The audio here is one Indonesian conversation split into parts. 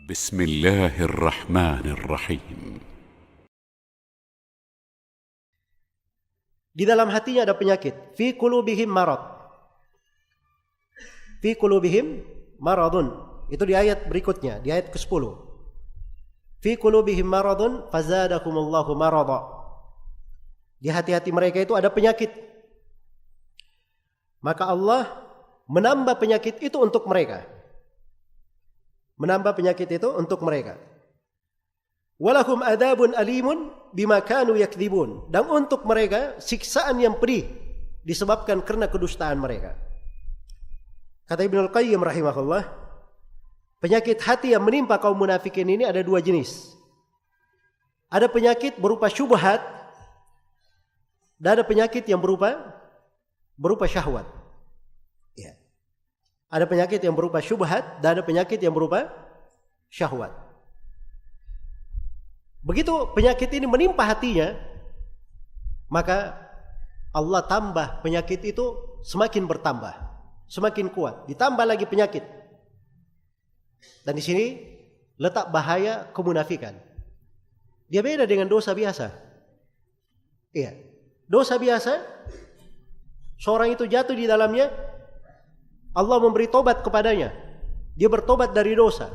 بسم الله الرحمن الرحيم. Di dalam hatinya ada penyakit. Fi qulubihim marad. Fi qulubihim maradun. Itu di ayat berikutnya, di ayat ke-10. Fi qulubihim maradun fazadakumullahu marada. Di hati-hati mereka itu ada penyakit. Maka Allah menambah penyakit itu untuk mereka. Menambah penyakit itu untuk mereka. Walahum adabun alimun bima kanu yakdzibun. Dan untuk mereka siksaan yang pedih disebabkan karena kedustaan mereka. Kata Ibnul Qayyim rahimahullah, penyakit hati yang menimpa kaum munafikin ini ada dua jenis. Ada penyakit berupa syubhat dan ada penyakit yang berupa syahwat. Ya. Ada penyakit yang berupa syubhat dan ada penyakit yang berupa syahwat. Begitu penyakit ini menimpa hatinya, maka Allah tambah penyakit itu semakin bertambah, semakin kuat, ditambah lagi penyakit. Dan di sini letak bahaya kemunafikan. Dia beda dengan dosa biasa. Iya. Dosa biasa, seorang itu jatuh di dalamnya, Allah memberi tobat kepadanya. Dia bertobat dari dosa.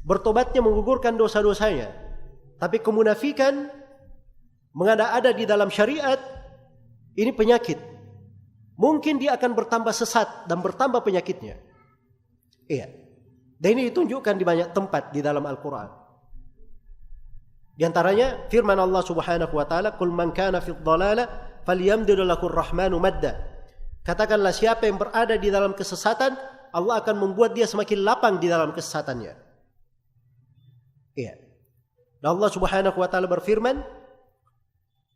Bertobatnya menggugurkan dosa-dosanya. Tapi kemunafikan mengada-ada di dalam syariat, ini penyakit. Mungkin dia akan bertambah sesat dan bertambah penyakitnya. Iya. Dan ini ditunjukkan di banyak tempat di dalam Al-Quran. Di antaranya firman Allah Subhanahu wa taala, "Qul man kana fid dhalala falyamdud lahu ar-rahmanu madda." Katakanlah siapa yang berada di dalam kesesatan, Allah akan membuat dia semakin lapang di dalam kesesatannya. Iya. Dan Allah Subhanahu wa taala berfirman,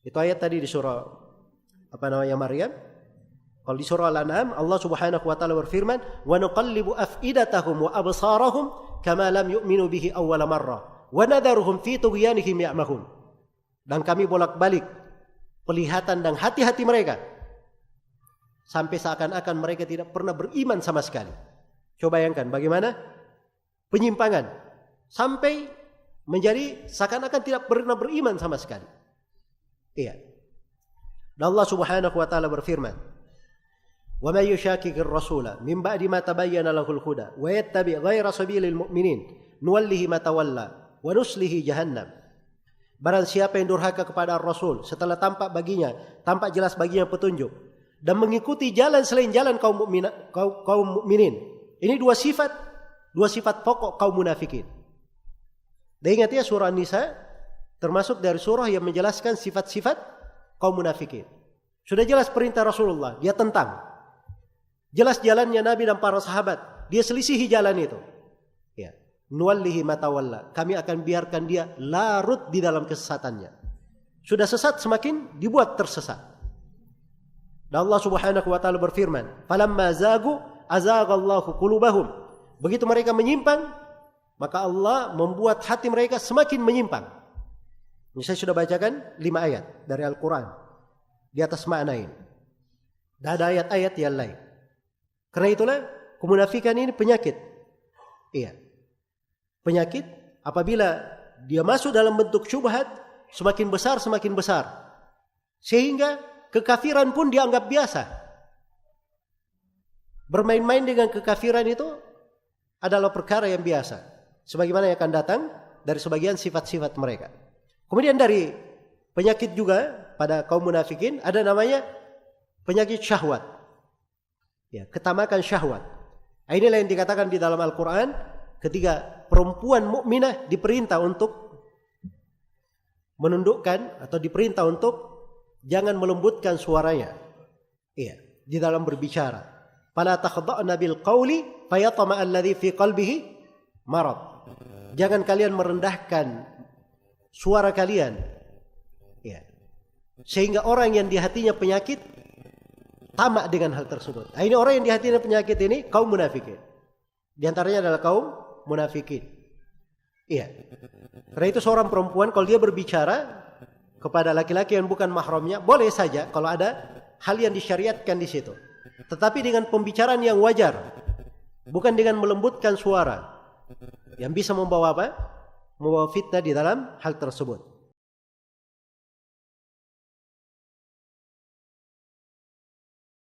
itu ayat tadi di surah Maryam. Kalau di surah Al-An'am, Allah Subhanahu wa taala berfirman, "Wa nuqallibu af'idatahum wa absarahum kama lam yu'minu bihi awwala marrah wa nadharuhum fi tughyanihim ya'mahun." Dan kami bolak-balik penglihatan dan hati-hati mereka sampai seakan-akan mereka tidak pernah beriman sama sekali. Coba bayangkan bagaimana penyimpangan sampai menjadi seakan-akan tidak pernah beriman sama sekali. Iya. Dan Allah Subhanahu wa taala berfirman, "Wa may yushaqiqir rasula min ba'di ma tabayyana lahul huda wa yattabi' ghayra sabilil mu'minin nuwallihi ma tawalla wa nuslihi jahannam." Barang siapa yang durhaka kepada Rasul setelah tampak jelas baginya petunjuk dan mengikuti jalan selain jalan kaum mukminin. Ini dua sifat pokok kaum munafikin. Dan ingat ya, surah An-Nisa termasuk dari surah yang menjelaskan sifat-sifat kaum munafikin. Sudah jelas perintah Rasulullah, dia tentang. Jelas jalannya Nabi dan para sahabat, dia selisihi jalan itu. Ya, nuwallihi ma tawalla. Kami akan biarkan dia larut di dalam kesesatannya. Sudah sesat semakin dibuat tersesat. Dan Allah Subhanahu wa taala berfirman, "Falamma zagu azaghallahu qulubahum." Begitu mereka menyimpang, maka Allah membuat hati mereka semakin menyimpang. Ini saya sudah bacakan 5 ayat dari Al-Quran di atas makna ini. Dan ada ayat-ayat yang lain. Karena itulah kemunafikan ini penyakit. Iya. Penyakit apabila dia masuk dalam bentuk syubhat, semakin besar. Sehingga kekafiran pun dianggap biasa. Bermain-main dengan kekafiran itu adalah perkara yang biasa. Sebagaimana yang akan datang dari sebagian sifat-sifat mereka. Kemudian dari penyakit juga pada kaum munafikin ada namanya penyakit syahwat. Ya, ketamakan syahwat. Inilah yang dikatakan di dalam Al-Quran ketika perempuan mukminah diperintah untuk menundukkan atau diperintah untuk jangan melembutkan suaranya. Iya, di dalam berbicara. Fala takhda'na bil qawli fayatma'a alladhi fi qalbihi marad. Jangan kalian merendahkan suara kalian. Ya. Sehingga orang yang di hatinya penyakit tamak dengan hal tersebut. Nah, ini orang yang di hatinya penyakit ini kaum munafikin. Di antaranya adalah kaum munafikin. Iya. Karena itu seorang perempuan kalau dia berbicara kepada laki-laki yang bukan mahramnya, boleh saja kalau ada hal yang disyariatkan di situ. Tetapi dengan pembicaraan yang wajar, bukan dengan melembutkan suara. Yang bisa membawa apa? Membawa fitnah di dalam hal tersebut.